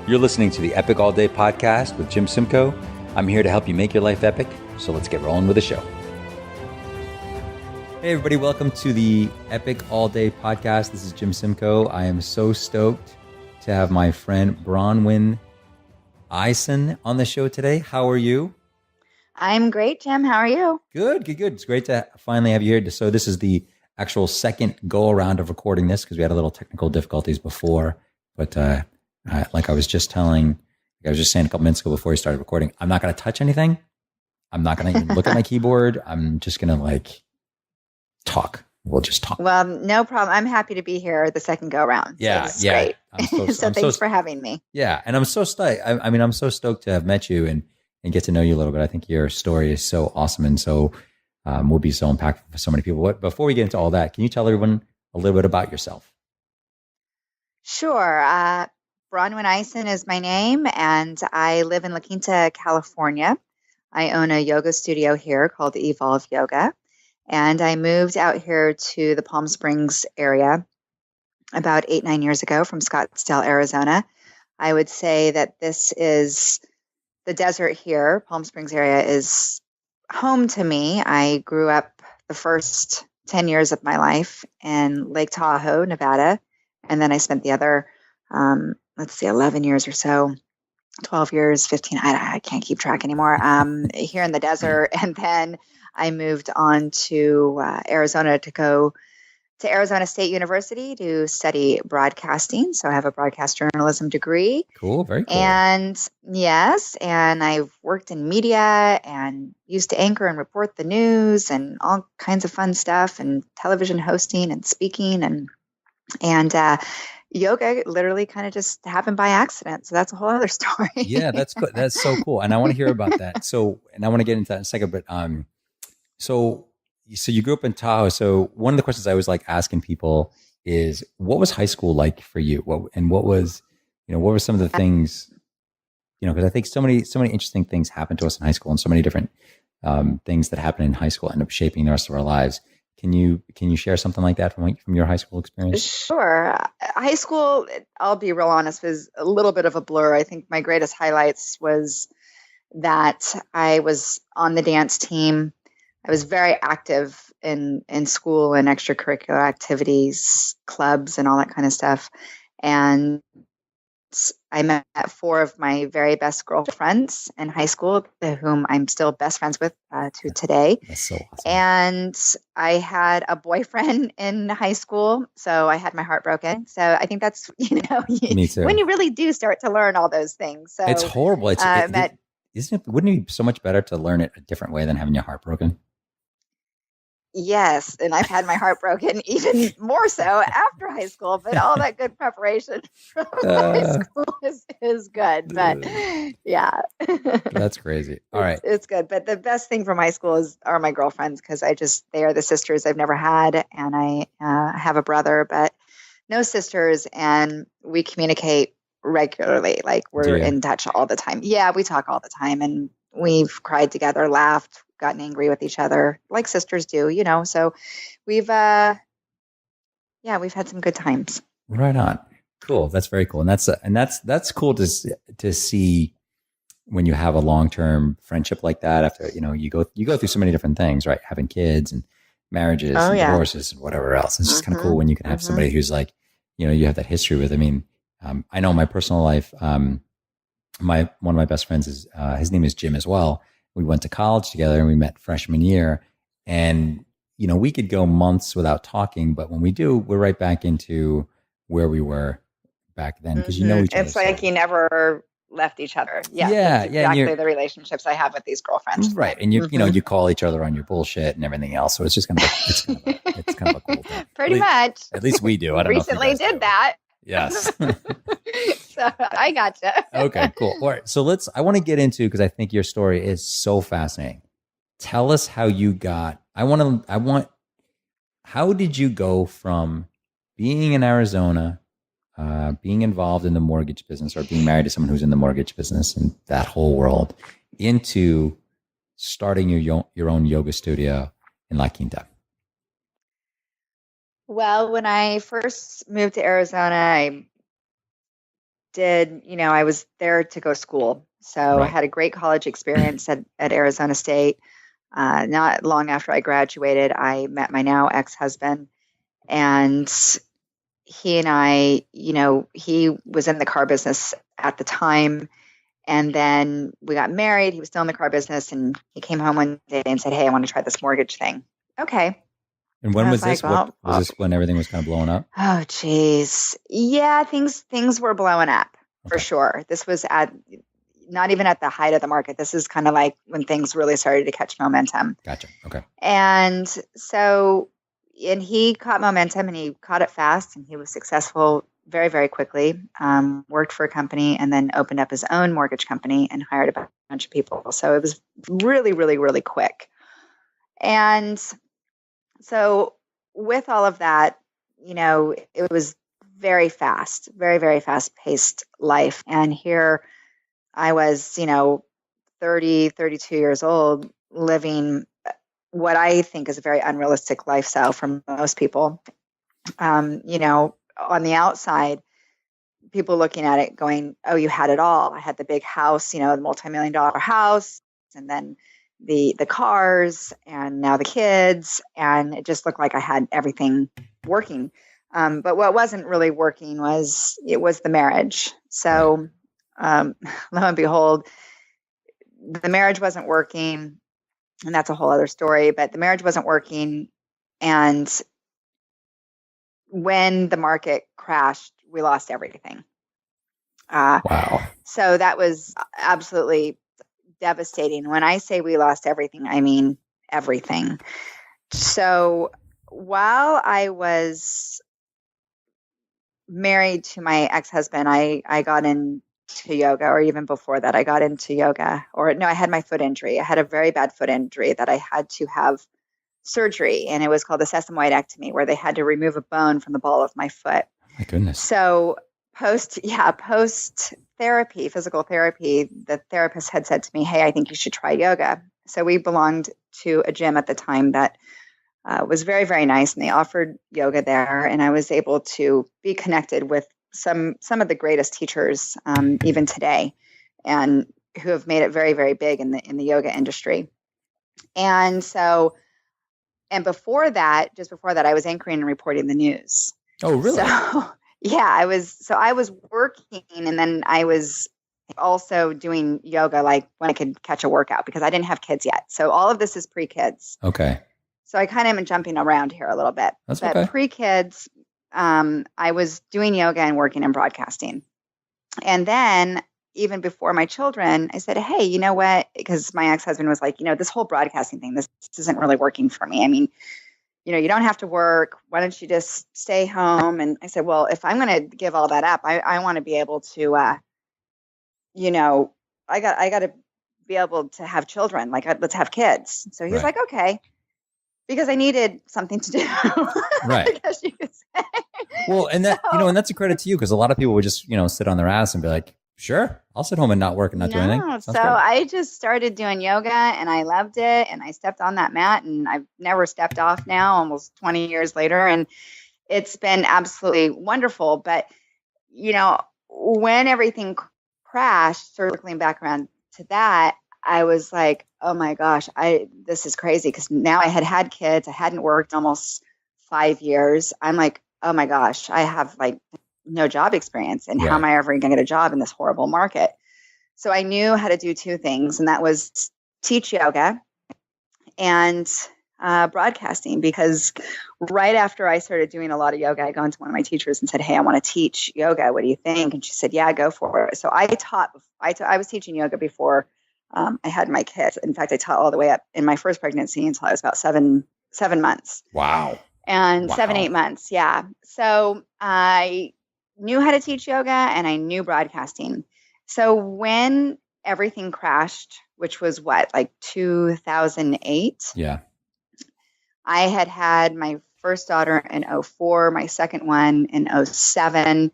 You're listening to the Epic All Day podcast with Jim Simcoe. I'm here to help you make your life epic, so let's get rolling with the show. Hey everybody, welcome to the Epic All Day podcast. This is Jim Simcoe. I am so stoked to have my friend Bronwyn Ison on the show today. How are you? I'm great, Jim. How are you? Good. It's great to finally have you here. So this is the actual second go around of recording this because we had a little technical difficulties before, but like I was just saying a couple minutes ago before we started recording, I'm not going to touch anything. I'm not going to even look at my keyboard. I'm just going to talk. We'll just talk. Well, no problem. I'm happy to be here the second go around. Yeah. Great. Thanks for having me. Yeah. And I'm so stoked. I'm so stoked to have met you and get to know you a little bit. I think your story is so awesome and so will be so impactful for so many people. Before we get into all that, can you tell everyone a little bit about yourself? Sure. Bronwyn Ison is my name, and I live in La Quinta, California. I own a yoga studio here called Evolve Yoga, and I moved out here to the Palm Springs area about 8-9 years ago from Scottsdale, Arizona. I would say that this is the desert here. Palm Springs area is home to me. I grew up the first 10 years of my life in Lake Tahoe, Nevada, and then I spent the other 11 years or so, 12 years, 15, I can't keep track anymore, here in the desert. And then I moved on to Arizona to go to Arizona State University to study broadcasting. So I have a broadcast journalism degree. Cool, very cool. And yes, and I've worked in media and used to anchor and report the news and all kinds of fun stuff and television hosting and speaking and yoga literally kind of just happened by accident. So that's a whole other story. Yeah, that's good. That's so cool. And I want to hear about that. And I want to get into that in a second, but so you grew up in Tahoe. So one of the questions I always like asking people is, what was high school like for you? What were some of the things, because I think so many interesting things happen to us in high school and so many different things that happen in high school end up shaping the rest of our lives. Can you share something like that from your high school experience? Sure. High school, I'll be real honest, was a little bit of a blur. I think my greatest highlights was that I was on the dance team. I was very active in school and extracurricular activities, clubs, and all that kind of stuff. And I met 4 of my very best girlfriends in high school, whom I'm still best friends with to today. That's so awesome. And I had a boyfriend in high school, so I had my heart broken. So I think that's, Me too. when you really do start to learn all those things. So it's horrible. Wouldn't it be so much better to learn it a different way than having your heart broken? Yes, and I've had my heart broken even more so after high school, but all that good preparation from high school is good. But yeah. That's crazy. All right. It's good. But the best thing from high school are my girlfriends, because they are the sisters I've never had. And I have a brother, but no sisters. And we communicate regularly. Like we're in touch all the time. Yeah, we talk all the time. And we've cried together, laughed, gotten angry with each other like sisters do, so we've had some good times. Right on. Cool. That's very cool. And that's cool to see when you have a long-term friendship like that after, you go through so many different things, right? Having kids and marriages and divorces and whatever else. It's just kind of cool when you can have somebody who's like, you have that history with. I mean, I know in my personal life, one of my best friends is, his name is Jim as well. We went to college together and we met freshman year, and, we could go months without talking, but when we do, we're right back into where we were back then. Cause each other. It's like you never left each other. Yeah. That's exactly the relationships I have with these girlfriends. Right. And you call each other on your bullshit and everything else. So it's just kind of a cool thing. Pretty much. At least we do. I don't recently know if did that. Yes. So I gotcha. Okay, cool. All right. So I want to get into, because I think your story is so fascinating. Tell us how you got, how did you go from being in Arizona, being involved in the mortgage business or being married to someone who's in the mortgage business and that whole world into starting your own yoga studio in La Quinta? Well, when I first moved to Arizona, I I was there to go to school. So I Right. had a great college experience at Arizona State. Not long after I graduated, I met my now ex-husband, and he and I, he was in the car business at the time. And then we got married. He was still in the car business, and he came home one day and said, "Hey, I want to try this mortgage thing." Okay. And And when I was was like, this? What well, was this when everything was kind of blowing up? oh, geez. Yeah, things were blowing up for Okay. sure. This was not even at the height of the market. This is kind of like when things really started to catch momentum. Gotcha. Okay. And so, and he caught momentum, and he caught it fast, and he was successful very, very quickly. Worked for a company and then opened up his own mortgage company and hired a bunch of people. So it was really, really, really quick. And so with all of that, it was very fast, very, very fast paced life. And here I was, 30, 32 years old, living what I think is a very unrealistic lifestyle for most people. On the outside, people looking at it going, "Oh, you had it all." I had the big house, the multi-million-dollar house, and then the cars, and now the kids, and it just looked like I had everything working. But what wasn't really working was the marriage. So, lo and behold, the marriage wasn't working, and that's a whole other story. But the marriage wasn't working, and when the market crashed, we lost everything. Wow. So that was absolutely devastating. When I say we lost everything, I mean everything. So while I was married to my ex-husband, I got into yoga, or even before that, I got into yoga. Or no, I had my foot injury. I had a very bad foot injury that I had to have surgery, and it was called a sesamoidectomy, where they had to remove a bone from the ball of my foot. My goodness. So post therapy, physical therapy, the therapist had said to me, "Hey, I think you should try yoga." So we belonged to a gym at the time that was very, very nice, and they offered yoga there, and I was able to be connected with some of the greatest teachers, even today, and who have made it very, very big in the yoga industry. And so, and before that, just before that, I was anchoring and reporting the news. Oh, really? So yeah, I was working, and then I was also doing yoga like when I could catch a workout, because I didn't have kids yet. So all of this is pre-kids. Okay. So I kind of am jumping around here a little bit. That's but okay. Pre-kids, I was doing yoga and working in broadcasting. And then even before my children, I said, "Hey, you know what?" Because my ex-husband was like, "This whole broadcasting thing, this isn't really working for me. I mean, you don't have to work. Why don't you just stay home?" And I said, "Well, if I'm going to give all that up, I want to be able to, I got to be able to have children. Like, let's have kids." So he's Right. like, "Okay," because I needed something to do. Right. I guess you could say. Well, and that, and that's a credit to you, because a lot of people would just, sit on their ass and be like, "Sure, I'll sit home and not work and not do anything." No, Sounds so great. I just started doing yoga, and I loved it, and I stepped on that mat, and I've never stepped off now, almost 20 years later, and it's been absolutely wonderful. But when everything crashed, circling back around to that, I was like, "Oh my gosh, this is crazy," because now I had kids, I hadn't worked almost 5 years. I'm like, "Oh my gosh, I have like no job experience, and how am Right. I ever going to get a job in this horrible market?" So I knew how to do two things, and that was teach yoga and broadcasting. Because right after I started doing a lot of yoga, I gone to one of my teachers and said, "Hey, I want to teach yoga. What do you think?" And she said, "Yeah, go for it." So I was teaching yoga before I had my kids. In fact, I taught all the way up in my first pregnancy until I was about seven months. Wow. And Wow. 7, 8 months. Yeah. So I knew how to teach yoga, and I knew broadcasting. So when everything crashed, which was like 2008, Yeah. I had my first daughter in 2004, my second one in 2007.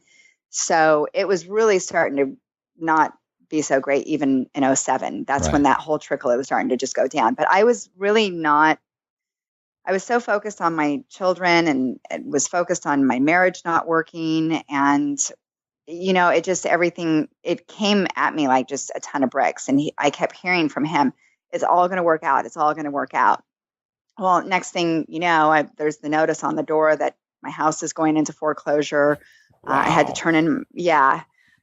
So it was really starting to not be so great even in 2007. That's Right. when that whole trickle, it was starting to just go down. But I was really not, I was so focused on my children, and it was focused on my marriage not working. And, it just, everything, it came at me like just a ton of bricks. And I kept hearing from him, it's all going to work out. It's all going to work out. Well, next thing you know, there's the notice on the door that my house is going into foreclosure. Wow. I had to turn in,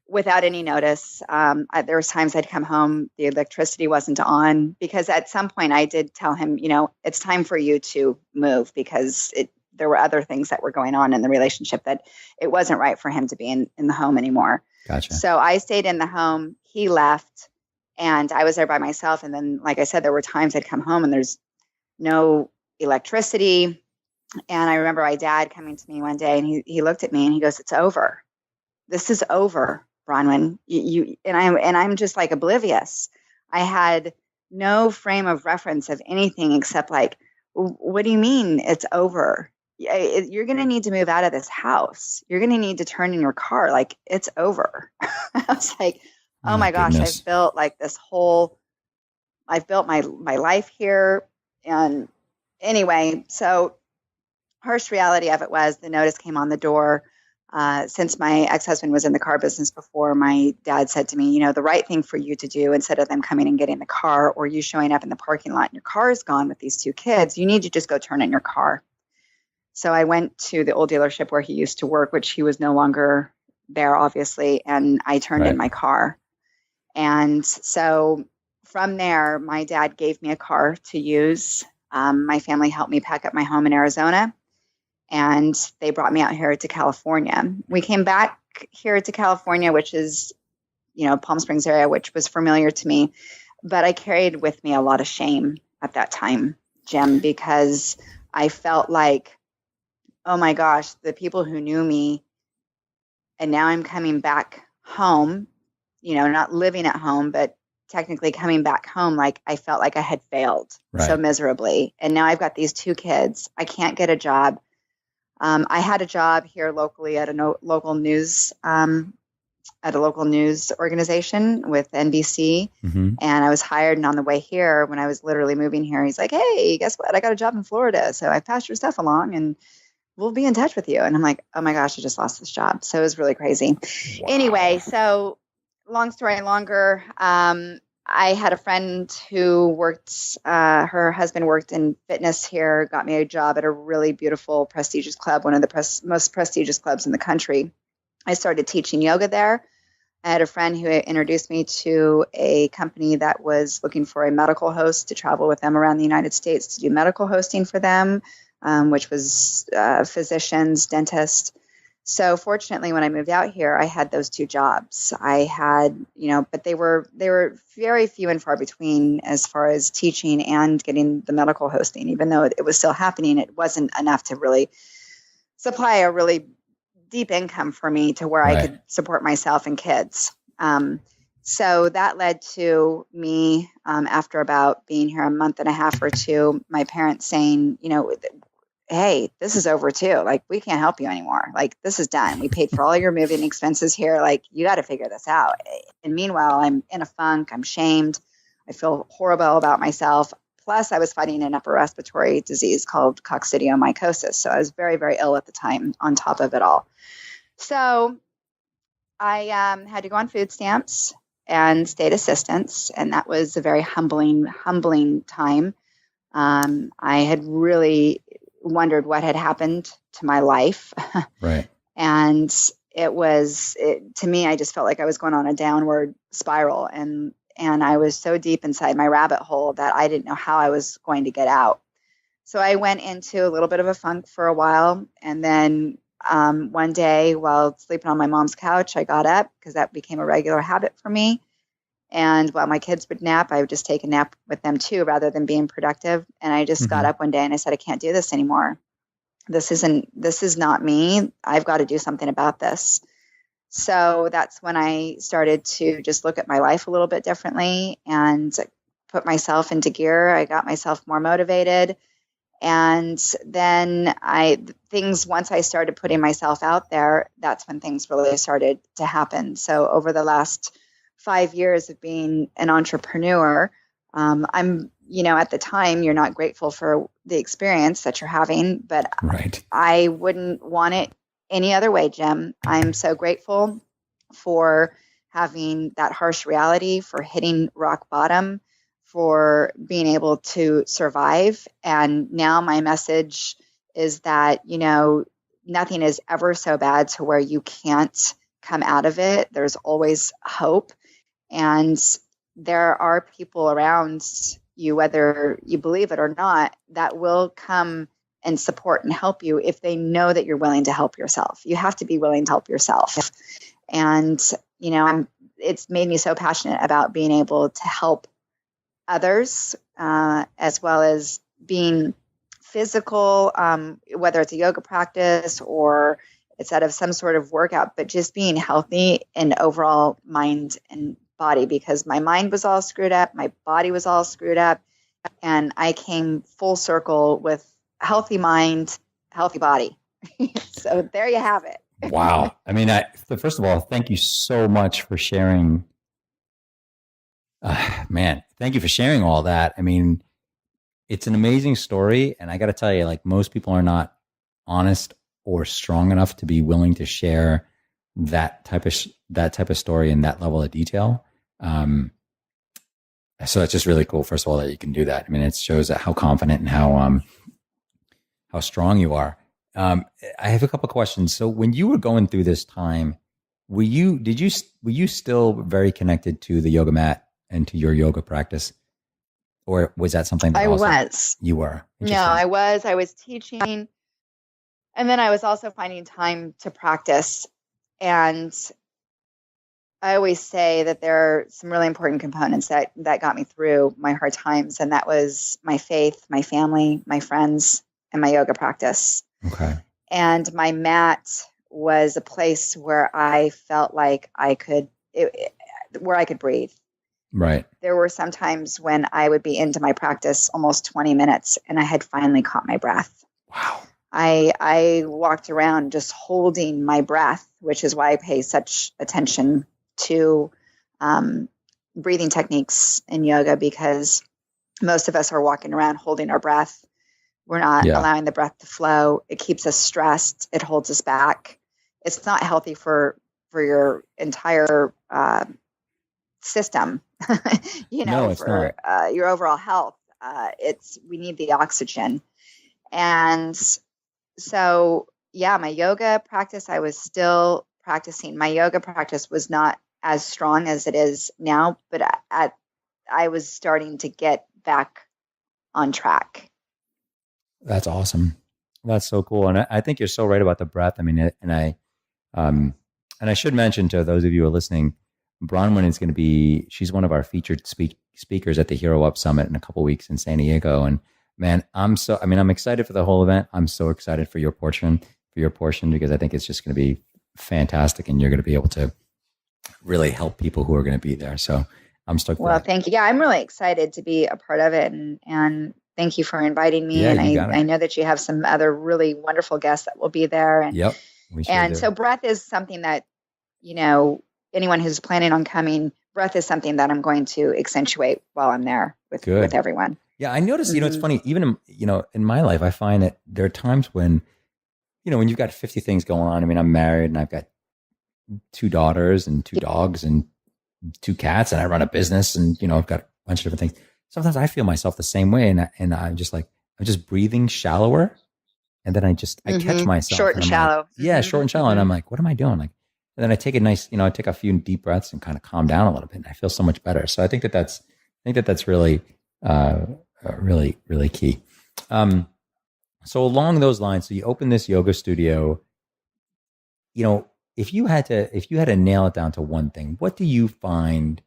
without any notice. There was times I'd come home, the electricity wasn't on, because at some point I did tell him, it's time for you to move, because there were other things that were going on in the relationship that it wasn't right for him to be in the home anymore. Gotcha. So I stayed in the home, he left, and I was there by myself. And then, like I said, there were times I'd come home and there's no electricity. And I remember my dad coming to me one day, and he looked at me and he goes, "It's over. This is over, Bronwyn." I'm just like oblivious. I had no frame of reference of anything except like, what do you mean it's over? You're going to need to move out of this house. You're going to need to turn in your car. Like, it's over. I was like, oh my gosh, goodness. I've built my life here. And anyway, so harsh reality of it was the notice came on the door. Since my ex-husband was in the car business before, my dad said to me, the right thing for you to do, instead of them coming and getting the car or you showing up in the parking lot and your car is gone with these two kids, you need to just go turn in your car. So I went to the old dealership where he used to work, which he was no longer there, obviously, and I turned in my car. And so from there, my dad gave me a car to use. My family helped me pack up my home in Arizona, and they brought me out here to California. We came back here to California, which is, Palm Springs area, which was familiar to me. But I carried with me a lot of shame at that time, Jim, because I felt like, oh my gosh, the people who knew me, and now I'm coming back home, not living at home, but technically coming back home, like I felt like I had failed so miserably. And now I've got these two kids. I can't get a job. I had a job here locally at a local news organization with NBC. Mm-hmm. And I was hired. And on the way here, when I was literally moving here, he's like, "Hey, guess what? I got a job in Florida. So I passed your stuff along and we'll be in touch with you." And I'm like, oh my gosh, I just lost this job. So it was really crazy. Wow. Anyway, so long story longer, I had a friend who worked, her husband worked in fitness here, got me a job at a really beautiful, prestigious club, one of the most prestigious clubs in the country. I started teaching yoga there. I had a friend who introduced me to a company that was looking for a medical host to travel with them around the United States to do medical hosting for them, which was physicians, dentists. So fortunately, when I moved out here, I had those two jobs. I had, but they were very few and far between as far as teaching and getting the medical hosting. Even though it was still happening, it wasn't enough to really supply a really deep income for me to where I could support myself and kids. So that led to me, after about being here a month and a half or two, my parents saying, "Hey, this is over too. Like, we can't help you anymore. Like, this is done. We paid for all your moving expenses here. Like, you got to figure this out." And meanwhile, I'm in a funk. I'm shamed. I feel horrible about myself. Plus, I was fighting an upper respiratory disease called coccidiomycosis. So I was very, very ill at the time on top of it all. So I had to go on food stamps and state assistance. And that was a very humbling time. I had really wondered what had happened to my life. Right. And to me, I just felt like I was going on a downward spiral. And I was so deep inside my rabbit hole that I didn't know how I was going to get out. So I went into a little bit of a funk for a while. And then one day while sleeping on my mom's couch, I got up because that became a regular habit for me. And while my kids would nap, I would just take a nap with them too, rather than being productive. And I just got up one day and I said, I can't do this anymore. This is not me. I've got to do something about this. So that's when I started to just look at my life a little bit differently and put myself into gear. I got myself more motivated. And then once I started putting myself out there, that's when things really started to happen. So over the last 5 years of being an entrepreneur, I'm, at the time, you're not grateful for the experience that you're having, but I wouldn't want it any other way, Jim. I'm so grateful for having that harsh reality, for hitting rock bottom, for being able to survive. And now my message is that, nothing is ever so bad to where you can't come out of it. There's always hope. And there are people around you, whether you believe it or not, that will come and support and help you if they know that you're willing to help yourself. You have to be willing to help yourself. And, it's made me so passionate about being able to help others, as well as being physical, whether it's a yoga practice or it's out of some sort of workout, but just being healthy in overall mind and body, because my mind was all screwed up, my body was all screwed up, and I came full circle with healthy mind, healthy body. So there you have it. Wow. I mean, first of all, thank you so much for sharing. Thank you for sharing all that. I mean, it's an amazing story. And I got to tell you, like, most people are not honest or strong enough to be willing to share that type of story in that level of detail. So it's just really cool, first of all, that you can do that. I mean, it shows how confident and how strong you are. I have a couple of questions. So when you were going through this time, were you still very connected to the yoga mat and to your yoga practice? Or was that something that was? You were? No, I was teaching. And then I was also finding time to practice. And I always say that there are some really important components that got me through my hard times. And that was my faith, my family, my friends, and my yoga practice. Okay. And my mat was a place where I felt like where I could breathe. Right. There were some times when I would be into my practice almost 20 minutes and I had finally caught my breath. Wow. I walked around just holding my breath, which is why I pay such attention to breathing techniques in yoga, because most of us are walking around holding our breath. We're not allowing the breath to flow. It keeps us stressed. It holds us back. It's not healthy for your entire system, No, it's for your overall health. We need the oxygen. And so, my yoga practice, I was still practicing. My yoga practice was not as strong as it is now, but I was starting to get back on track. That's awesome. That's so cool. And I think you're so right about the breath. I mean, and I should mention to those of you who are listening, Bronwyn is going to be, she's one of our featured speakers at the Hero Up Summit in a couple of weeks in San Diego. And man, I'm excited for the whole event. I'm so excited for your portion, because I think it's just going to be fantastic. And you're going to be able to really help people who are going to be there. So I'm stoked. Well, thank you. Yeah, I'm really excited to be a part of it. And thank you for inviting me. Yeah, and I know that you have some other really wonderful guests that will be there. And, yep. So breath is something that, anyone who's planning on coming, breath is something that I'm going to accentuate while I'm there with everyone. Yeah, I noticed, it's funny, even, in my life, I find that there are times when, when you've got 50 things going on. I mean, I'm married and I've got 2 daughters and 2 dogs and 2 cats, and I run a business, and, I've got a bunch of different things. Sometimes I feel myself the same way. And I'm just breathing shallower. And then I catch myself. Short and shallow. Short and shallow. And I'm like, what am I doing? Like, and then I take I take a few deep breaths and kind of calm down a little bit. And I feel so much better. So I think that's really, really, really key. So along those lines, so you open this yoga studio, if you had to nail it down to one thing, what do you find,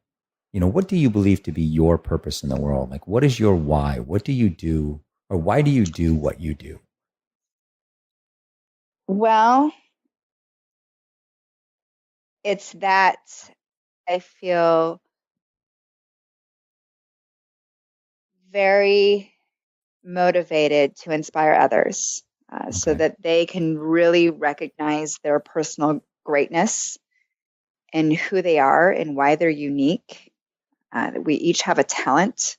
what do you believe to be your purpose in the world? Like, what is your why? What do you do, or why do you do what you do? Well, it's that I feel very motivated to inspire others, so that they can really recognize their personal greatness and who they are and why they're unique. We each have a talent,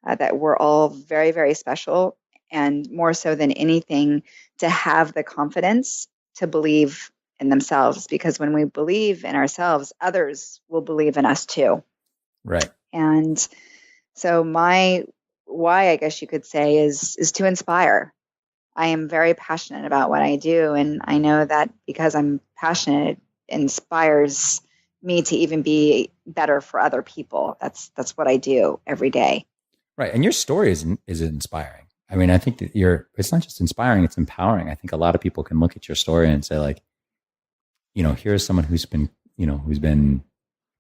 that we're all very, very special, and more so than anything, to have the confidence to believe in themselves, because when we believe in ourselves, others will believe in us too. Right. And so my why, I guess you could say, is to inspire. I am very passionate about what I do, and I know that because I'm passionate, it inspires me to even be better for other people. That's what I do every day. Right. And your story is inspiring. I mean, I think that it's not just inspiring, it's empowering. I think a lot of people can look at your story and say, like, here's someone who's been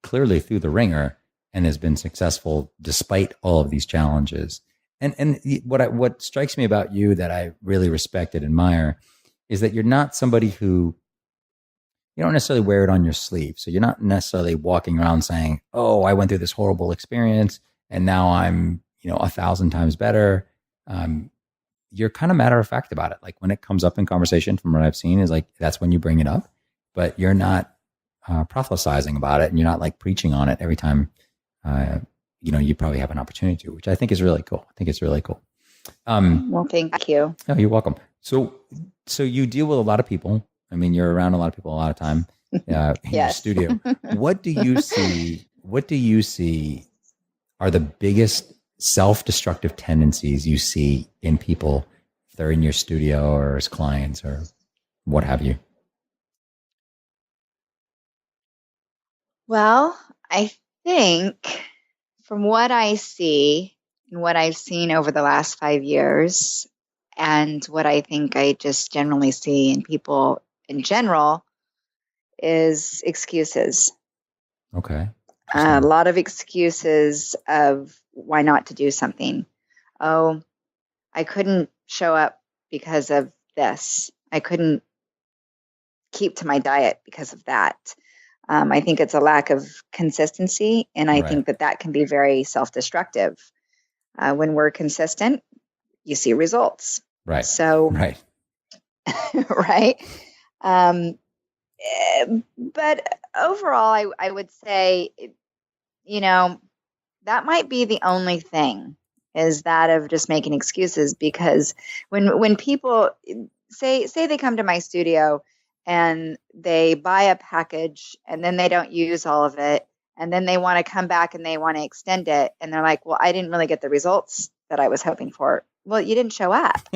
clearly through the ringer and has been successful despite all of these challenges. And what strikes me about you that I really respect and admire is that you're not somebody who, you don't necessarily wear it on your sleeve. So you're not necessarily walking around saying, "Oh, I went through this horrible experience and now I'm, 1,000 times better." You're kind of matter of fact about it. Like when it comes up in conversation, from what I've seen, is like that's when you bring it up, but you're not proselytizing about it, and you're not like preaching on it every time. You probably have an opportunity to, which I think is really cool. I think it's really cool. Well, thank you. Oh, you're welcome. So you deal with a lot of people. I mean, you're around a lot of people a lot of time in your studio. What do you see are the biggest self-destructive tendencies you see in people if they're in your studio or as clients or what have you? Well, I think from what I see and what I've seen over the last 5 years, and what I think I just generally see in people in general, is excuses. Okay. A lot of excuses of why not to do something. Oh, I couldn't show up because of this. I couldn't keep to my diet because of that. I think it's a lack of consistency, and I think that can be very self-destructive. When we're consistent, you see results. Right. So, right. But overall, I would say, that might be the only thing, is that of just making excuses. Because when people say they come to my studio and they buy a package and then they don't use all of it, and then they want to come back and they want to extend it, and they're like, well, I didn't really get the results that I was hoping for. Well, you didn't show up.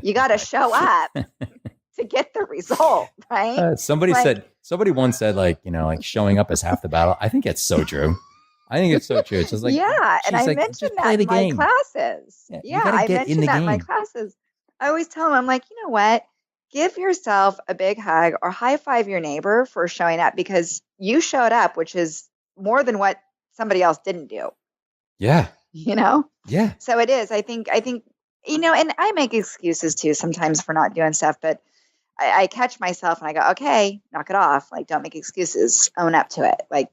You got to show up to get the result, right? Somebody once said, like showing up is half the battle. I think it's so true. I think it's so true. It's just like, and I mentioned that in my classes. I mentioned that in my classes. I always tell them, I'm like, you know what? Give yourself a big hug or high five your neighbor for showing up, because you showed up, which is more than what somebody else didn't do. Yeah. Yeah. So it is. I think, and I make excuses too sometimes for not doing stuff, but I catch myself and I go, okay, knock it off. Like, don't make excuses. Own up to it. Like,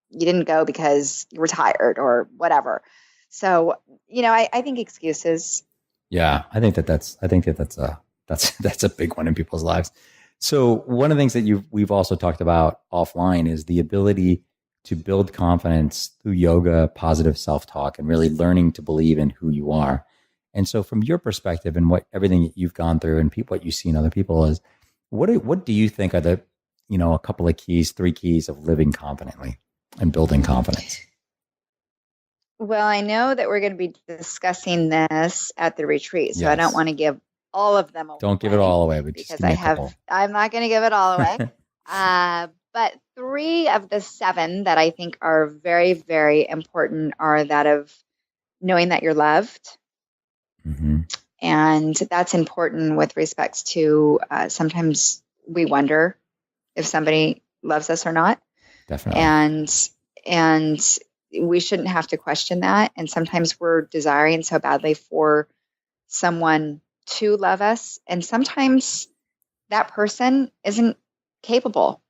you didn't go because you were tired or whatever. So, I think excuses. Yeah, I think that's a big one in people's lives. So one of the things that we've also talked about offline is the ability to build confidence through yoga, positive self-talk, and really learning to believe in who you are. And so from your perspective and everything that you've gone through and what you see in other people is, what do you think are the, a couple of keys, 3 keys of living confidently and building confidence? Well, I know that we're going to be discussing this at the retreat, so yes. I don't want to give all of them away. Don't give it all away, but because I'm not going to give it all away. But 3 of the 7 that I think are very, very important are that of knowing that you're loved. Mm-hmm. And that's important with respects to sometimes we wonder if somebody loves us or not. Definitely. And we shouldn't have to question that. And sometimes we're desiring so badly for someone to love us. And sometimes that person isn't capable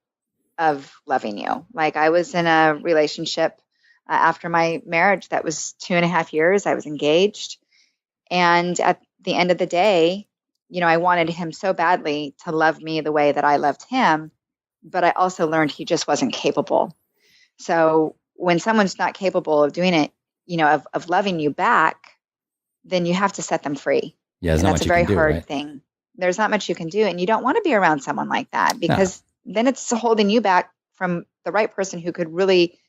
of loving you. Like, I was in a relationship after my marriage that was 2.5 years. I was engaged. And at the end of the day, I wanted him so badly to love me the way that I loved him. But I also learned he just wasn't capable. So when someone's not capable of doing it, of loving you back, then you have to set them free. Yeah, and that's a very hard thing. There's not much you can do. And you don't want to be around someone like that, because then it's holding you back from the right person who could really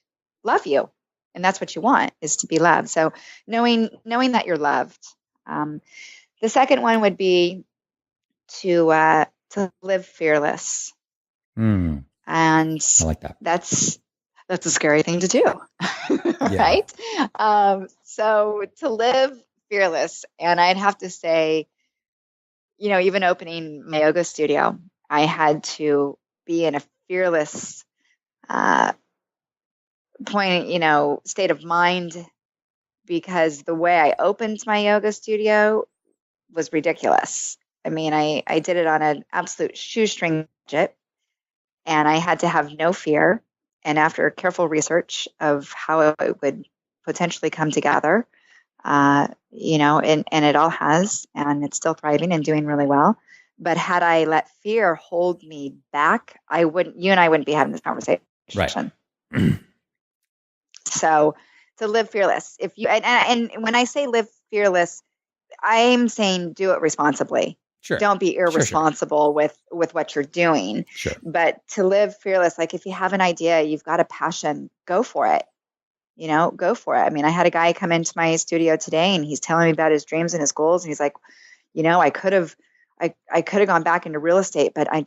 love you. And that's what you want, is to be loved. So knowing that you're loved. The second one would be to live fearless. Mm, And I like that. that's a scary thing to do. Right? So to live fearless, and I'd have to say, even opening my yoga studio, I had to be in a fearless state of mind, because the way I opened my yoga studio was ridiculous. I mean, I did it on an absolute shoestring budget, and I had to have no fear. And after careful research of how it would potentially come together, and it all has, and it's still thriving and doing really well. But had I let fear hold me back, you and I wouldn't be having this conversation. Right. So to live fearless, and when I say live fearless, I'm saying do it responsibly. Sure. Don't be irresponsible with what you're doing. Sure. But to live fearless, like if you have an idea, you've got a passion, go for it. Go for it. I mean, I had a guy come into my studio today, and he's telling me about his dreams and his goals. And he's like, I could have gone back into real estate, but I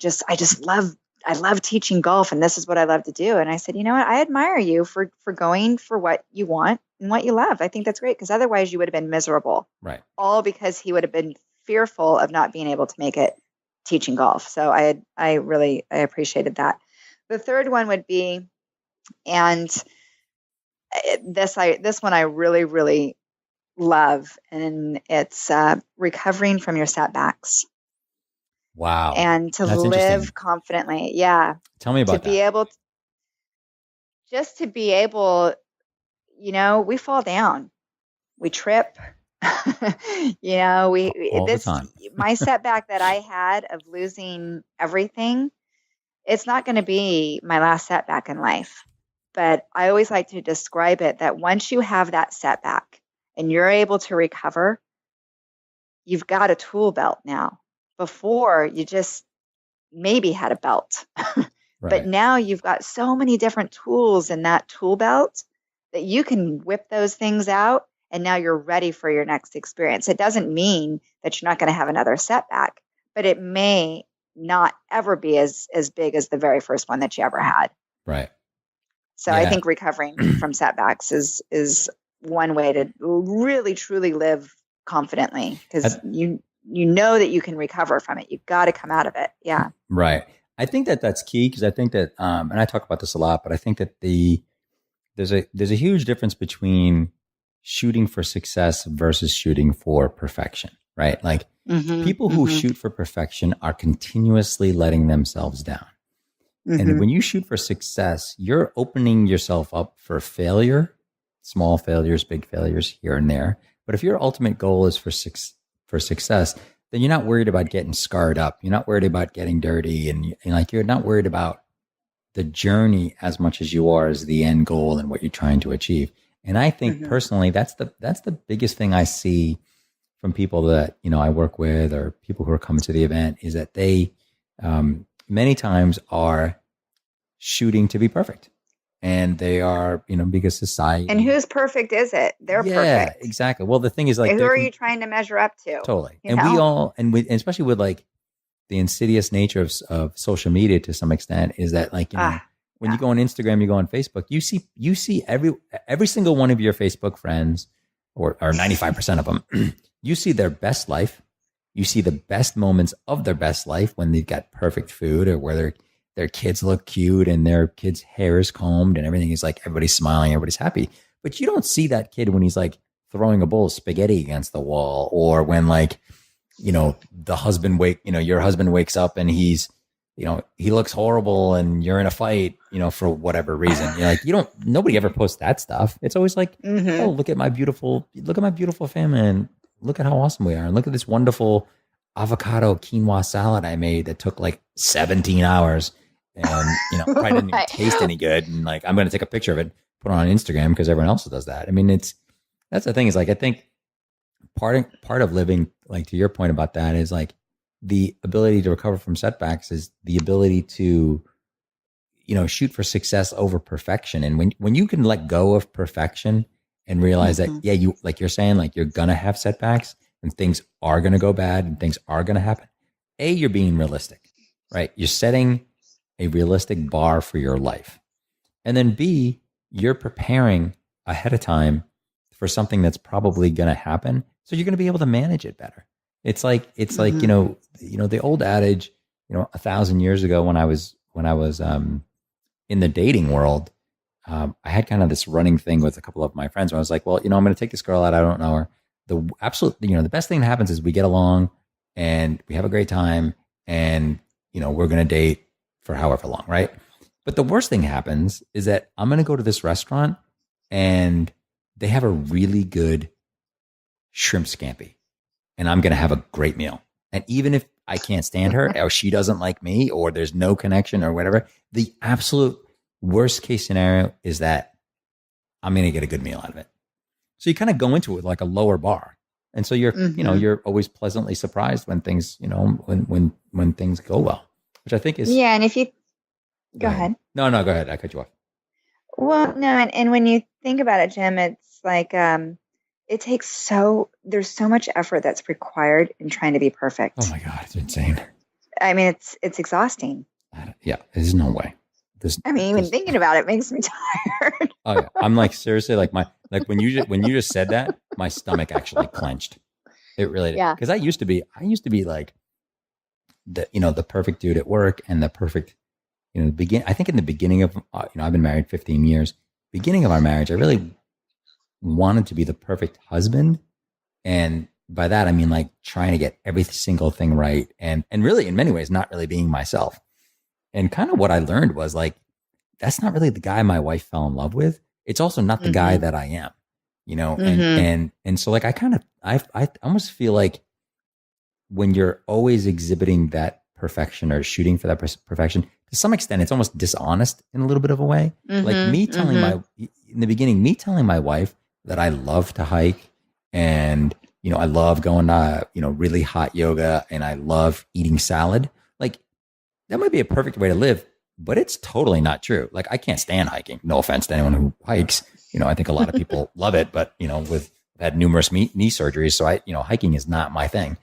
love teaching golf, and this is what I love to do. And I said, you know what? I admire you for going for what you want and what you love. I think that's great, because otherwise you would have been miserable. Right. All because he would have been fearful of not being able to make it teaching golf. So I really appreciated that. The third one would be, and this one I really, really love, and it's recovering from your setbacks. Wow. And to live confidently. Yeah. Tell me about that. To be able, we fall down, we trip, all the time. My setback that I had of losing everything, it's not going to be my last setback in life. But I always like to describe it that once you have that setback and you're able to recover, you've got a tool belt now. Before, you just maybe had a belt. Right. But now you've got so many different tools in that tool belt that you can whip those things out, and now you're ready for your next experience. It doesn't mean that you're not going to have another setback, but it may not ever be as big as the very first one that you ever had. Right. So I think recovering from setbacks is one way to really, truly live confidently, because you know that you can recover from it. You've got to come out of it. Yeah. Right. I think that's key, because I think that, and I talk about this a lot, but I think that there's a huge difference between shooting for success versus shooting for perfection, right? Like people who shoot for perfection are continuously letting themselves down. And when you shoot for success, you're opening yourself up for failure, small failures, big failures here and there. But if your ultimate goal is for success, then you're not worried about getting scarred up. You're not worried about getting dirty, and you're not worried about the journey as much as you are as the end goal and what you're trying to achieve. And I think personally, that's the biggest thing I see from people that, I work with, or people who are coming to the event, is that they many times are shooting to be perfect. And they are, because society. And whose perfect is it? They're perfect. Yeah, exactly. Well, the thing is, who are you trying to measure up to? Totally. And we all, and especially with the insidious nature of social media to some extent, is that when you go on Instagram, you go on Facebook, you see every single one of your Facebook friends, or 95% of them, you see their best life. You see the best moments of their best life when they've got perfect food, or where their kids look cute and their kid's hair is combed and everything is everybody's smiling, everybody's happy. But you don't see that kid when he's throwing a bowl of spaghetti against the wall, or when the husband your husband wakes up and he's, he looks horrible and you're in a fight, for whatever reason. Nobody ever posts that stuff. It's always oh, look at my beautiful family, and look at how awesome we are. And look at this wonderful avocado quinoa salad I made that took 17 hours. And, probably didn't even taste any good. And I'm going to take a picture of it, put it on Instagram, because everyone else does that. I mean, that's the thing, is I think part of living, to your point about that, is the ability to recover from setbacks is the ability to shoot for success over perfection. And when you can let go of perfection and realize that, yeah, you, like you're saying, like you're going to have setbacks and things are going to go bad and things are going to happen. A, you're being realistic, right? You're setting a realistic bar for your life. And then B, you're preparing ahead of time for something that's probably going to happen. So you're going to be able to manage it better. It's like, the old adage, 1,000 years ago when I was in the dating world, I had kind of this running thing with a couple of my friends where I was like, well, I'm going to take this girl out. I don't know her. The best thing that happens is we get along and we have a great time and, we're going to date for however long. Right. But the worst thing happens is that I'm going to go to this restaurant and they have a really good shrimp scampi and I'm going to have a great meal. And even if I can't stand her or she doesn't like me or there's no connection or whatever, the absolute worst case scenario is that I'm going to get a good meal out of it. So you kind of go into it with like a lower bar. And so you're, you're always pleasantly surprised when things, when things go well, which I think is. Yeah. And if you go ahead. No, go ahead. I cut you off. Well, no. And when you think about it, Jim, it's like, it takes there's so much effort that's required in trying to be perfect. Oh my God. It's insane. I mean, it's exhausting. Yeah. There's no way. Even thinking about it makes me tired. Oh yeah. I'm like, seriously, like when you just said that, my stomach actually clenched. It really did. Yeah. Cause I used to be like the perfect dude at work and the perfect, I think in the beginning of, I've been married 15 years, beginning of our marriage, I really wanted to be the perfect husband. And by that, I mean like trying to get every single thing right. And really in many ways, not really being myself. And kind of what I learned was like, that's not really the guy my wife fell in love with. It's also not the guy that I am, and so like, I almost feel like when you're always exhibiting that perfection or shooting for that perfection, to some extent, it's almost dishonest in a little bit of a way. Like me telling in the beginning, me telling my wife that I love to hike and, I love going to, really hot yoga and I love eating salad. Like that might be a perfect way to live, but it's totally not true. Like I can't stand hiking. No offense to anyone who hikes. I think a lot of people love it, but I've had numerous knee surgeries. So hiking is not my thing.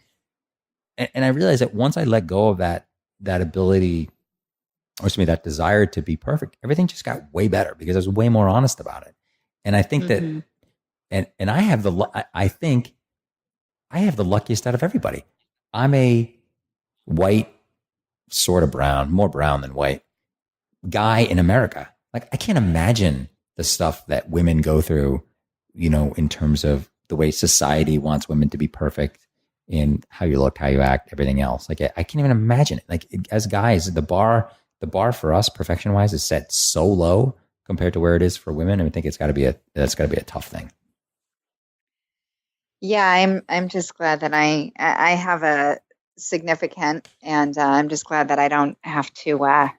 And I realized that once I let go of that ability, or to me, that desire to be perfect, everything just got way better because I was way more honest about it. And I think that, and I think I have the luckiest out of everybody. I'm a white, sort of brown, more brown than white guy in America. Like I can't imagine the stuff that women go through, in terms of the way society wants women to be perfect in how you look, how you act, everything else. Like I can't even imagine it. Like as guys, the bar for us perfection wise is set so low compared to where it is for women. I think that's got to be a tough thing. Yeah. I'm just glad that I have a significant, and I'm just glad that I don't have to,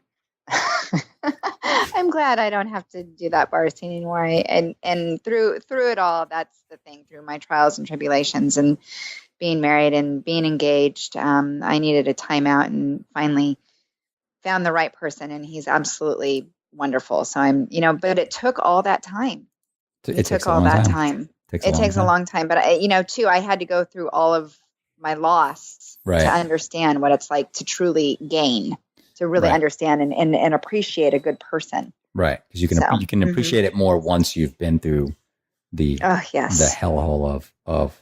I'm glad I don't have to do that bar scene anymore. And through it all, that's the thing, through my trials and tribulations and being married and being engaged, I needed a timeout and finally found the right person, and he's absolutely wonderful. So but it took all that time. It took all that time. It takes a long time, but I had to go through all of my loss to understand what it's like to truly gain, to really understand and appreciate a good person. Right. Because you can appreciate it more once you've been through the hellhole of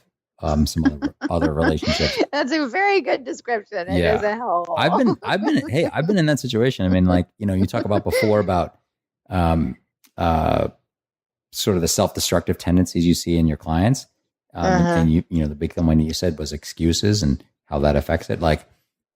some other relationships. That's a very good description. It is a hellhole. I've been in that situation. I mean, like, you talk about before about sort of the self-destructive tendencies you see in your clients. And the big thing when you said was excuses and how that affects it. Like,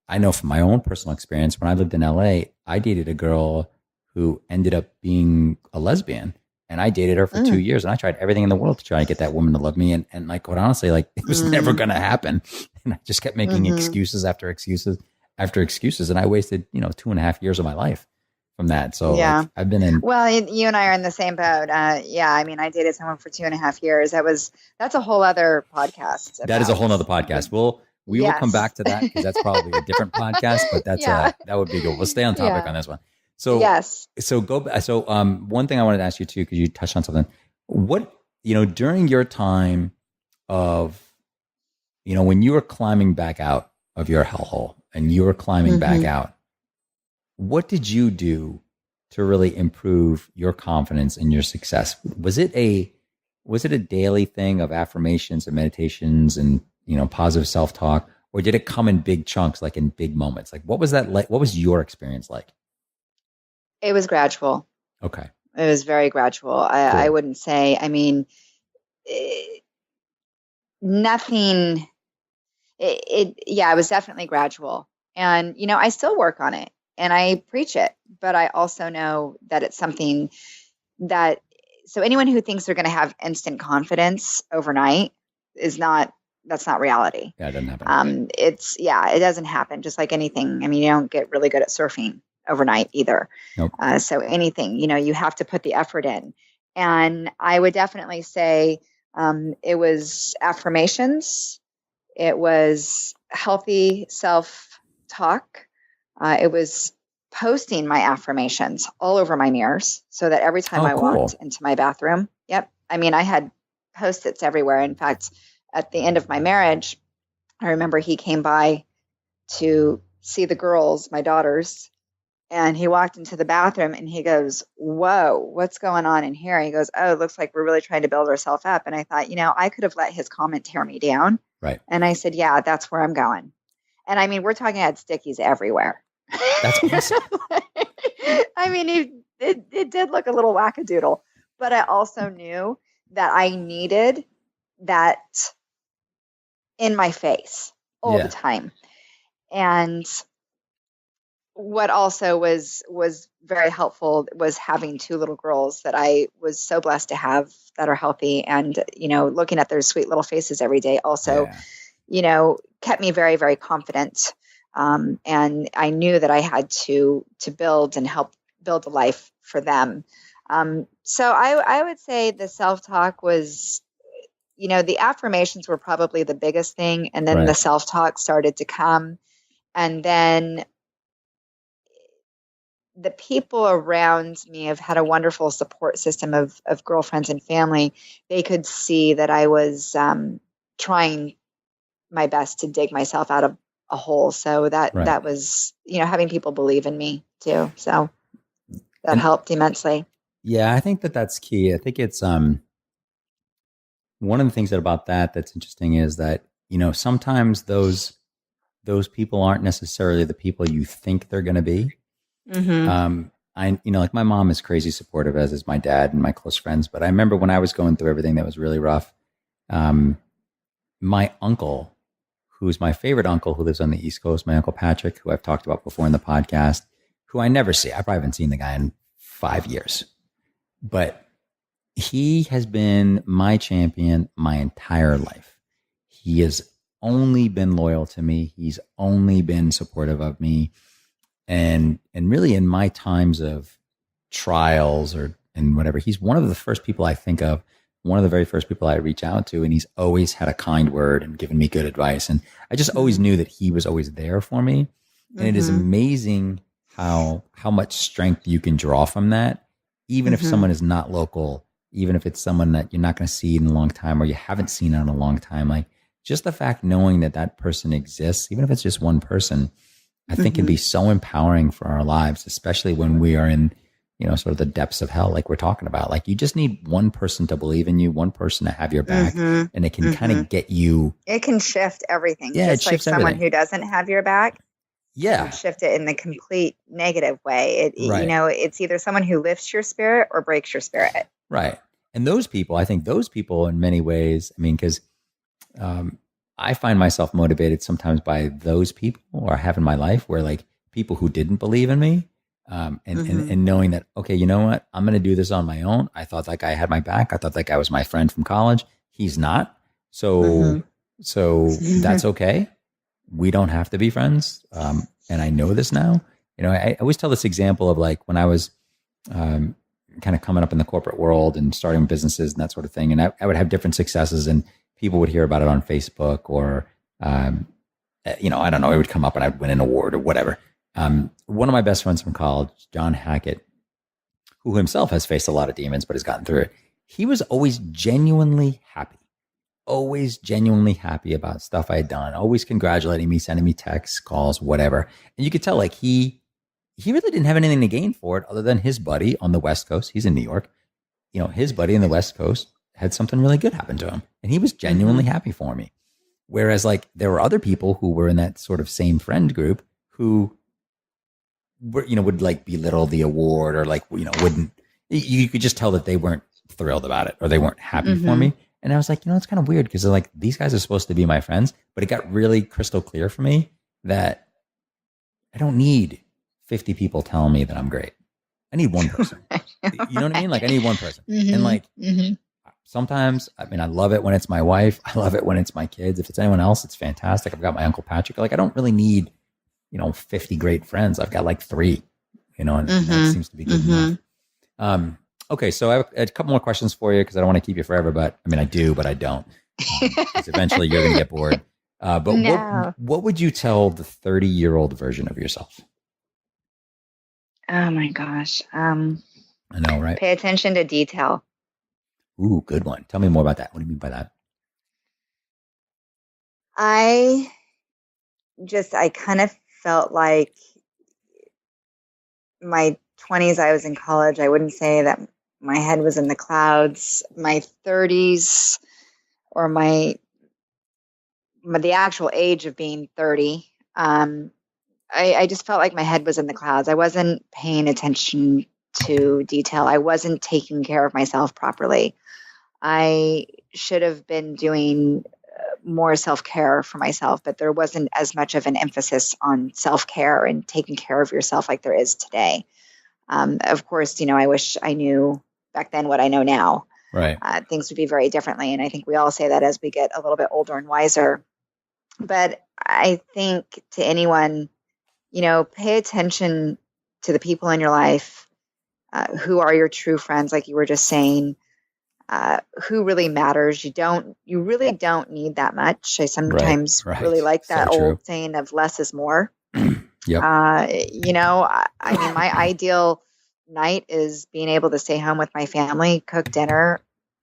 I know from my own personal experience, when I lived in LA, I dated a girl who ended up being a lesbian, and I dated her for 2 years, and I tried everything in the world to try and get that woman to love me. And like, quite honestly, like it was never going to happen. And I just kept making excuses after excuses after excuses. And I wasted, 2.5 years of my life from that. So like, I've been in. Well, you and I are in the same boat. I mean, I dated someone for 2.5 years. That's a whole other podcast. That is a whole other podcast. We will come back to that because that's probably a different podcast, but that would be good. We'll stay on topic on this one. So, Yes. so go back. So, one thing I wanted to ask you too, because you touched on something. What, during your time of, when you were climbing back out of your hellhole and you were climbing back Mm-hmm. out, what did you do to really improve your confidence and your success? Was it a daily thing of affirmations and meditations and, positive self-talk, or did it come in big chunks, like in big moments? Like, what was that like? What was your experience like? It was gradual. Okay, It was very gradual. I cool. wouldn't say, I mean, eh, nothing, yeah, it was definitely gradual. And, I still work on it and I preach it, but I also know that it's something that, so anyone who thinks they're going to have instant confidence overnight that's not reality. Yeah, it doesn't happen. It doesn't happen, just like anything. I mean, you don't get really good at surfing overnight either. Nope. So anything, you have to put the effort in. And I would definitely say it was affirmations. It was healthy self-talk. It was posting my affirmations all over my mirrors so that every time Oh, I walked cool. into my bathroom, yep. I mean, I had Post-its everywhere. In fact, at the end of my marriage, I remember he came by to see the girls, my daughters, and he walked into the bathroom and he goes, "Whoa, what's going on in here?" He goes, "Oh, it looks like we're really trying to build ourselves up." And I thought, I could have let his comment tear me down. Right. And I said, "Yeah, that's where I'm going." And I mean, we're talking about stickies everywhere. That's awesome. I mean, it did look a little wackadoodle, but I also knew that I needed that in my face all the time. And what also was very helpful was having two little girls that I was so blessed to have that are healthy, and looking at their sweet little faces every day also kept me very, very confident. And I knew that I had to build and help build a life for them. So I would say the self-talk was, the affirmations were probably the biggest thing. And then the self-talk started to come. And then the people around me have had a wonderful support system of girlfriends and family. They could see that I was trying my best to dig myself out of a hole. So that was, having people believe in me too. So that helped immensely. Yeah, I think that's key. I think it's one of the things about that's interesting is that, sometimes those people aren't necessarily the people you think they're going to be. Mm-hmm. Like my mom is crazy supportive, as is my dad and my close friends. But I remember when I was going through everything that was really rough, my uncle, who's my favorite uncle, who lives on the East Coast, my Uncle Patrick, who I've talked about before in the podcast, who I never see. I probably haven't seen the guy in 5 years, but he has been my champion my entire life. He has only been loyal to me. He's only been supportive of me. And really in my times of trials and whatever, he's one of the first people I think of, one of the very first people I reach out to. And he's always had a kind word and given me good advice. And I just always knew that he was always there for me. And it is amazing how much strength you can draw from that, even if someone is not local, even if it's someone that you're not going to see in a long time or you haven't seen in a long time. Like just the fact knowing that person exists, even if it's just one person, I think can be so empowering for our lives, especially when we are in, sort of the depths of hell, like we're talking about. Like you just need one person to believe in you, one person to have your back, and it can kind of get you. It can shift everything. Yeah, just it shifts like someone everything. who doesn't have your back. Yeah, Shift it in the complete negative way. It's either someone who lifts your spirit or breaks your spirit. Right. And those people, I think those people in many ways, I mean, because I find myself motivated sometimes by those people or I have in my life where like people who didn't believe in me and knowing that, okay, you know what, I'm going to do this on my own. I thought that guy had my back. I thought that guy was my friend from college. He's not. So that's okay. We don't have to be friends. And I know this now. I always tell this example of like when I was kind of coming up in the corporate world and starting businesses and that sort of thing. And I would have different successes and people would hear about it on Facebook or, I don't know, it would come up and I'd win an award or whatever. One of my best friends from college, John Hackett, who himself has faced a lot of demons, but has gotten through it. He was always genuinely happy about stuff I had done, always congratulating me, sending me texts, calls, whatever. And you could tell like he really didn't have anything to gain for it other than his buddy on the West Coast. He's in New York. His buddy in the West Coast had something really good happen to him. And he was genuinely happy for me. Whereas like there were other people who were in that sort of same friend group who were, would like belittle the award or like, wouldn't, you could just tell that they weren't thrilled about it or they weren't happy for me. And I was like, it's kind of weird because like these guys are supposed to be my friends, but it got really crystal clear for me that I don't need 50 people telling me that I'm great. I need one person. You know what I mean? Like I need one person. And like sometimes, I mean, I love it when it's my wife. I love it when it's my kids. If it's anyone else, it's fantastic. I've got my Uncle Patrick. Like I don't really need, 50 great friends. I've got like 3, and that seems to be good enough. Okay, so I have a couple more questions for you because I don't want to keep you forever, but I mean, I do, but I don't. Because eventually you're going to get bored. But no. What would you tell the 30-year-old version of yourself? Oh my gosh. I know, right? Pay attention to detail. Ooh, good one. Tell me more about that. What do you mean by that? I kind of felt like my 20s, I was in college. I wouldn't say that my head was in the clouds. My 30s or the actual age of being 30, I just felt like my head was in the clouds. I wasn't paying attention to detail. I wasn't taking care of myself properly. I should have been doing more self-care for myself, but there wasn't as much of an emphasis on self-care and taking care of yourself like there is today. Of course, I wish I knew back then what I know now. Right. Things would be very differently. And I think we all say that as we get a little bit older and wiser. But I think to anyone, pay attention to the people in your life who are your true friends, like you were just saying, who really matters. You really don't need that much. I sometimes really like that old saying of less is more. Yep. I mean, my ideal night is being able to stay home with my family, cook dinner,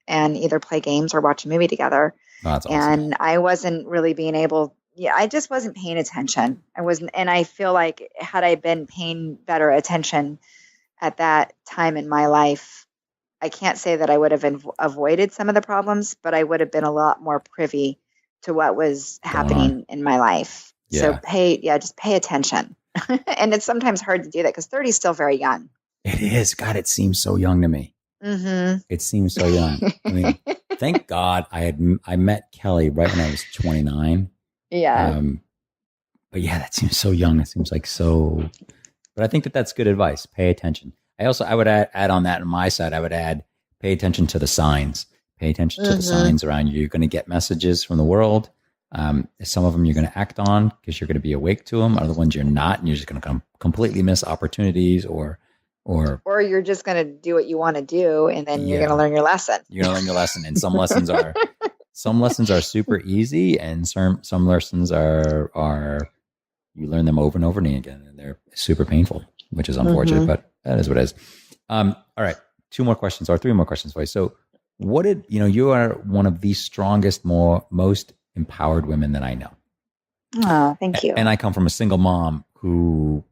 and either play games or watch a movie together. Oh, that's awesome. And I wasn't really being able. I just wasn't paying attention. I wasn't, and I feel like had I been paying better attention at that time in my life, I can't say that I would have avoided some of the problems, but I would have been a lot more privy to what was happening in my life. Yeah. So just pay attention. And it's sometimes hard to do that because 30 is still very young. It is. God, it seems so young to me. Mm-hmm. It seems so young. I mean, thank God I met Kelly right when I was 29. Yeah. But yeah, that seems so young. It seems like so, but I think that's good advice. Pay attention. I would add on that on my side, I would add, pay attention to the signs. Pay attention to the signs around you. You're going to get messages from the world. Some of them you're going to act on because you're going to be awake to them. Other ones you're not, and you're just going to completely miss opportunities or you're just going to do what you want to do, and then you're going to learn your lesson. You're going to learn your lesson, and some lessons are super easy, and some lessons are you learn them over and over again, and they're super painful, which is unfortunate, but that is what it is. All right, 2 more questions or 3 more questions for you. So, you are one of the strongest, most empowered women that I know. Oh, thank you. And I come from a single mom who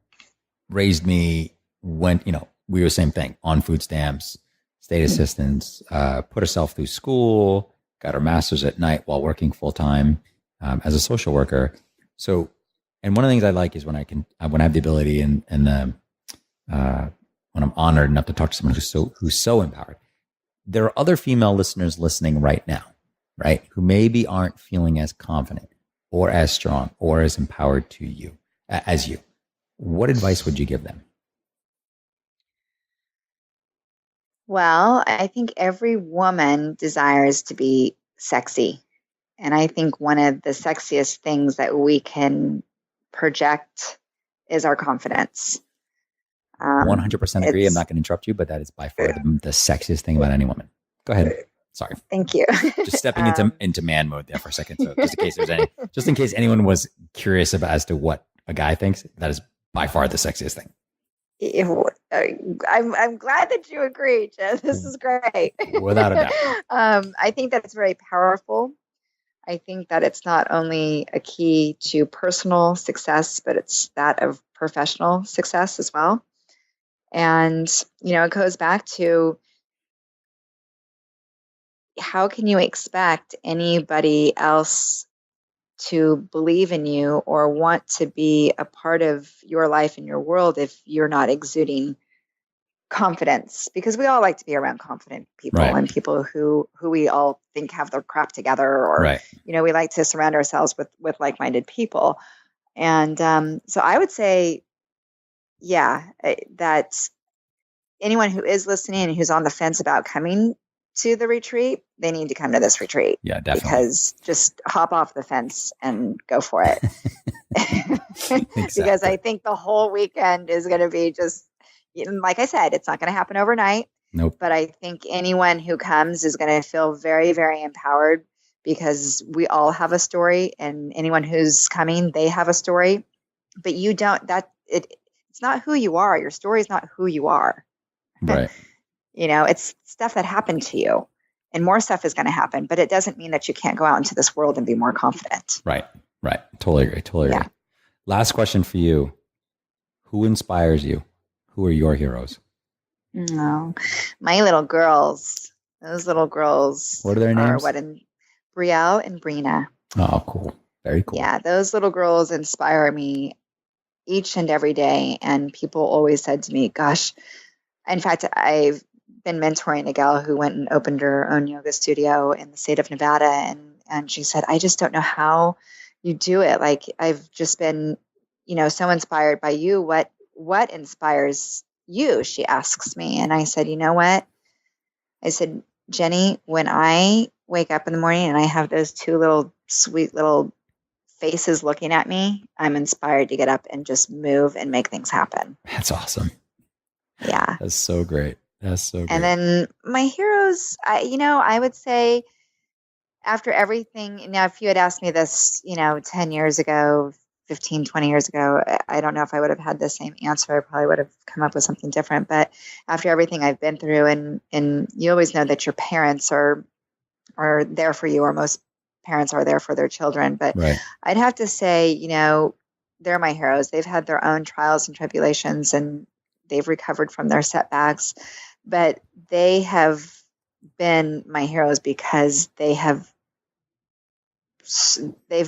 raised me when, we were the same thing, on food stamps, state assistance, put herself through school, got her master's at night while working full time as a social worker. So, and one of the things I like is when I have the ability and when I'm honored enough to talk to someone who's so empowered. There are other female listeners listening right now, right, who maybe aren't feeling as confident or as strong or as empowered as you. What advice would you give them? Well, I think every woman desires to be sexy. And I think one of the sexiest things that we can project is our confidence. 100% agree. I'm not going to interrupt you, but that is by far the sexiest thing about any woman. Go ahead. Sorry. Thank you. Just stepping into man mode there for a second. So just in case anyone was curious as to what a guy thinks, that is by far the sexiest thing. I'm glad that you agree, Jen. This is great. Without a doubt. I think that's very powerful. I think that it's not only a key to personal success, but it's that of professional success as well. And, it goes back to, how can you expect anybody else to believe in you or want to be a part of your life and your world if you're not exuding confidence? Because we all like to be around confident people, right. and people who we all think have their crap together, or right. We like to surround ourselves with like-minded people. And so I would say, that anyone who is listening and who's on the fence about coming to the retreat, they need to come to this retreat. Yeah, definitely. Because just hop off the fence and go for it. Exactly. Because I think the whole weekend is going to be just, like I said, it's not going to happen overnight. Nope. But I think anyone who comes is going to feel very, very empowered, because we all have a story, and anyone who's coming, they have a story. But you don't, it's not who you are. Your story is not who you are. Right. It's stuff that happened to you, and more stuff is going to happen, but it doesn't mean that you can't go out into this world and be more confident. Right. Totally agree. Last question for you. Who inspires you? Who are your heroes? No, my little girls. Those little girls. What are their names? Brielle and Brina. Oh, cool. Very cool. Yeah, those little girls inspire me each and every day. And people always said to me, gosh, in fact, I've been mentoring a gal who went and opened her own yoga studio in the state of Nevada. And she said, I just don't know how you do it. Like, I've just been, so inspired by you. What inspires you? She asks me. And I said, you know what? I said, Jenny, when I wake up in the morning and I have those two little sweet little faces looking at me, I'm inspired to get up and just move and make things happen. That's awesome. Yeah. That's so great. And then my heroes, I would say, after everything, now, if you had asked me this, 10 years ago, 15, 20 years ago, I don't know if I would have had the same answer. I probably would have come up with something different. But after everything I've been through, and you always know that your parents are there for you, or most parents are there for their children. But right. I'd have to say, they're my heroes. They've had their own trials and tribulations, and they've recovered from their setbacks. But they have been my heroes because they've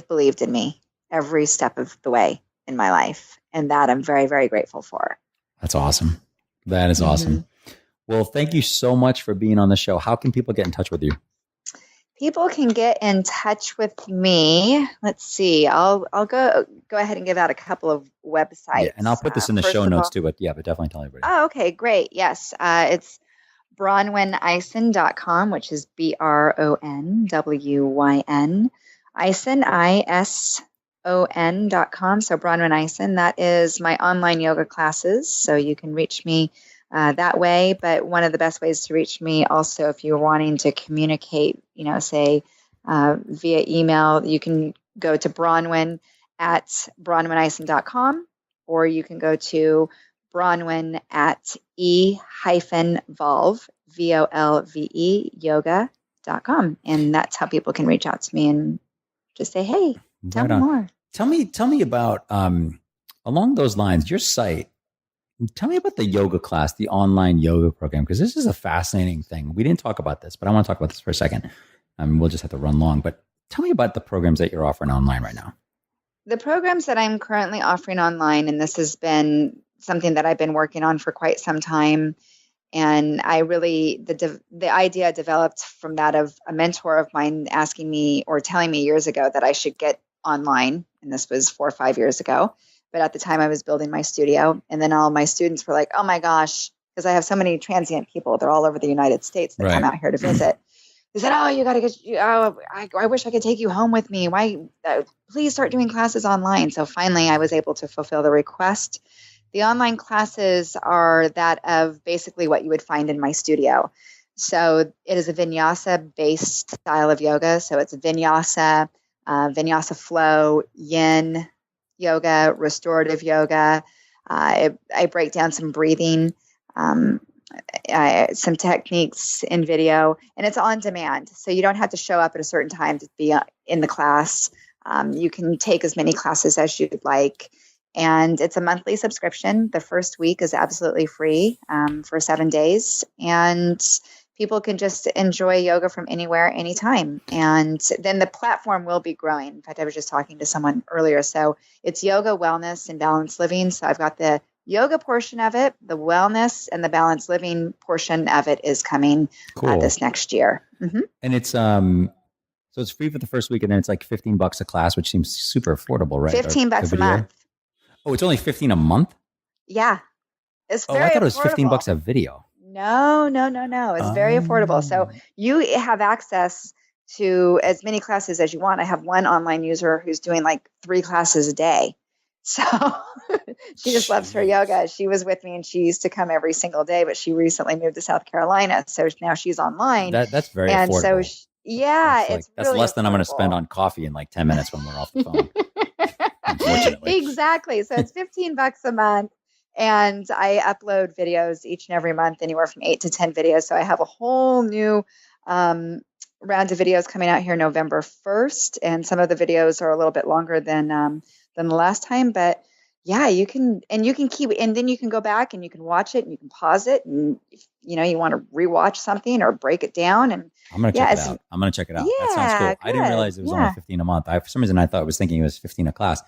believed in me every step of the way in my life. And that I'm very, very grateful for. That's awesome. That is awesome. Well, thank you so much for being on the show. How can people get in touch with you? People can get in touch with me. Let's see. I'll go ahead and give out a couple of websites. Yeah, and I'll put this in the show notes too, but definitely tell everybody. Oh, okay, great. Yes. It's BronwynIson.com, which is BronWyn, Ison, ISON.com. So Bronwyn Ison, that is my online yoga classes. So you can reach me that way. But one of the best ways to reach me also, if you're wanting to communicate, say via email, you can go to Bronwyn at BronwynIson.com, or you can go to Bronwyn at e-volve, VOLVE, yoga.com. And that's how people can reach out to me and just say, hey, tell me more. Tell me about, along those lines, your site. Tell me about the yoga class, the online yoga program, because this is a fascinating thing. We didn't talk about this, but I want to talk about this for a second. We'll just have to run long, but tell me about the programs that you're offering online right now. The programs that I'm currently offering online, and this has been something that I've been working on for quite some time. And I really, the idea developed from that of a mentor of mine asking me or telling me years ago that I should get online. And this was 4 or 5 years ago. But at the time I was building my studio, and then all my students were like, oh my gosh, because I have so many transient people. They're all over the United States that come out here to visit. They said, oh, you got to get, I wish I could take you home with me. Why? Please start doing classes online. So finally I was able to fulfill the request. The online classes are that of basically what you would find in my studio. So it is a vinyasa-based style of yoga. So it's vinyasa, vinyasa flow, yin yoga, restorative yoga. I break down some breathing, some techniques in video, and it's on demand. So you don't have to show up at a certain time to be in the class. You can take as many classes as you'd like. And it's a monthly subscription. The first week is absolutely free for 7 days. And people can just enjoy yoga from anywhere, anytime. And then the platform will be growing. In fact, I was just talking to someone earlier. So it's yoga, wellness, and balanced living. So I've got the yoga portion of it, the wellness and the balanced living portion of it is coming this next year. Mm-hmm. And it's so it's free for the first week, and then it's like $15 a class, which seems super affordable, right? $15 a month. Oh, it's only $15 a month? Yeah. It's very I thought it was affordable. $15 a video. No. It's very affordable. So you have access to as many classes as you want. I have one online user who's doing like 3 classes a day. So she just loves her yoga. She was with me and she used to come every single day, but she recently moved to South Carolina. So now she's online. That's very affordable. So that's really less than I'm going to affordable. spend on coffee in like 10 minutes when we're off the phone. Unfortunately. Exactly. So it's $15 a month. And I upload videos each and every month, anywhere from 8 to 10 videos. So I have a whole new round of videos coming out here November 1st. And some of the videos are a little bit longer than the last time. But yeah, you can keep, and then you can go back and you can watch it and you can pause it. And if you want to rewatch something or break it down. And I'm going to check it out. Yeah, that sounds cool. good. I didn't realize it was only $15 a month. For some reason, I was thinking it was $15 a class,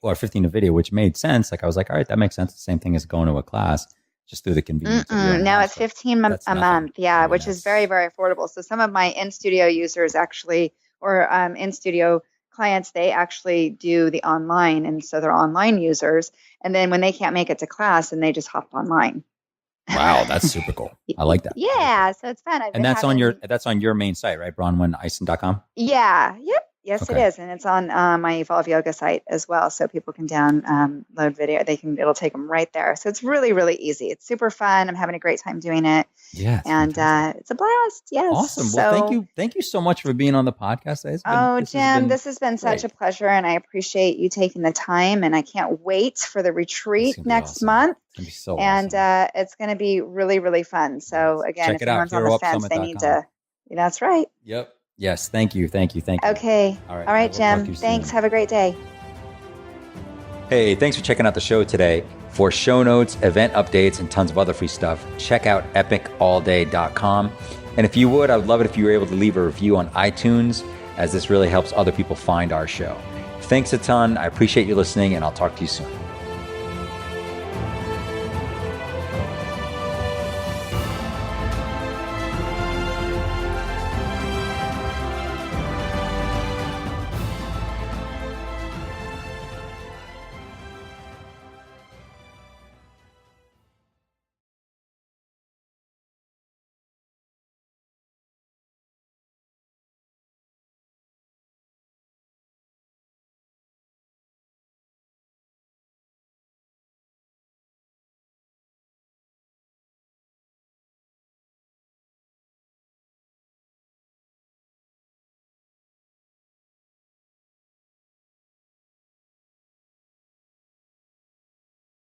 or 15 a video, which made sense. Like I was like, all right, that makes sense. The same thing as going to a class, just through the convenience. Now it's $15 a month. Yeah, Very which nice. is very, very affordable. So some of my in-studio users actually, or in-studio clients, they actually do the online. And so they're online users. And then when they can't make it to class, and they just hop online. Wow, that's super cool. I like that. Yeah, so it's fun. And that's on your main site, right? BronwynIson.com. Yeah. Yep. Yes, Okay. it is. And it's on my Evolve Yoga site as well. So people can download video. It'll take them right there. So it's really, really easy. It's super fun. I'm having a great time doing it. Yeah. And it's a blast. Yes. Awesome. Well, thank you so much for being on the podcast. Jim, this has been such a pleasure. And I appreciate you taking the time. And I can't wait for the retreat next month. It's going to be so and awesome. It's going to be really, really fun. So again, if anyone's on the fence, they need to. That's right. Yep. Yes. Thank you. Okay. All right, Jim. Thanks. Have a great day. Hey, thanks for checking out the show today. For show notes, event updates, and tons of other free stuff, check out epicallday.com. And if you would, I would love it if you were able to leave a review on iTunes, as this really helps other people find our show. Thanks a ton. I appreciate you listening, and I'll talk to you soon.